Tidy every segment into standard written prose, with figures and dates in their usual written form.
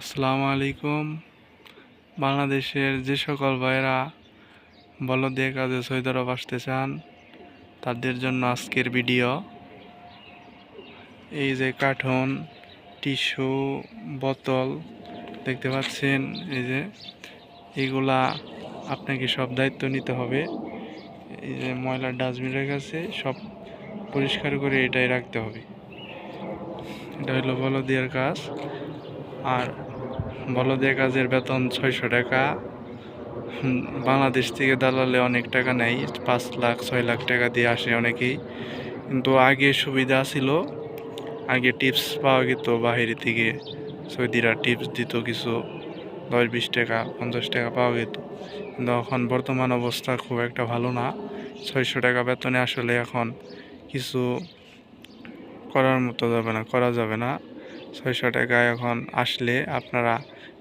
আসসালামু আলাইকুম। বাংলাদেশের যে সকল ভাইয়েরা বলদের কাজে সৌদি আরব আসতে চান তাদের জন্য আজকের ভিডিও। এই যে কার্টুন, টিস্যু, বোতল দেখতে পাচ্ছেন, এই যে এইগুলা আপনাকে সব দায়িত্ব নিতে হবে। এই যে ময়লার ডাস্টবিনের কাছে সব পরিষ্কার করে এটাই রাখতে হবে। এটা হলো বলদিয়ার কাজ। আর বলদিয়া কাজের বেতন 600 টাকা। বাংলাদেশ থেকে দালালে অনেক টাকা নেয়, 5 লাখ 6 লাখ টাকা দিয়ে আসে অনেকেই। কিন্তু আগে সুবিধা ছিল, আগে টিপস পাওয়া যেত বাহিরে থেকে, সৌদিরা টিপস দিত কিছু 10-20 টাকা 50 টাকা পাওয়া যেত। কিন্তু এখন বর্তমান অবস্থা খুব একটা ভালো না। 600 টাকা বেতনে আসলে এখন কিছু করা যাবে না। 600 টাকায় এখন আসলে আপনারা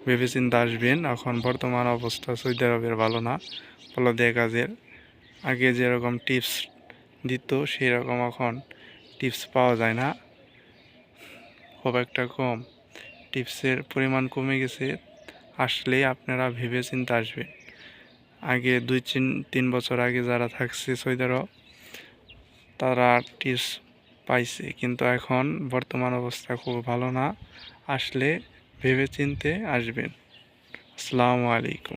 ভেবেচিন্তে আসবেন। এখন বর্তমান অবস্থা সৌদি আরবের ভালো না বলদিয়া কাজের। আগে যেরকম টিপস দিত সেই রকম এখন টিপস পাওয়া যায় না, খুব একটা কম। টিপসের পরিমাণ কমে গেছে। আসলে আপনারা ভেবেচিন্তে আসবেন। আগে 2-3 বছর আগে যারা থাকছে সৌদি আরব তারা টিপস পাইছে, কিন্তু এখন বর্তমান অবস্থা খুব ভালো না। আসলে ভেবেচিন্তে আসবেন। আসসালামু আলাইকুম।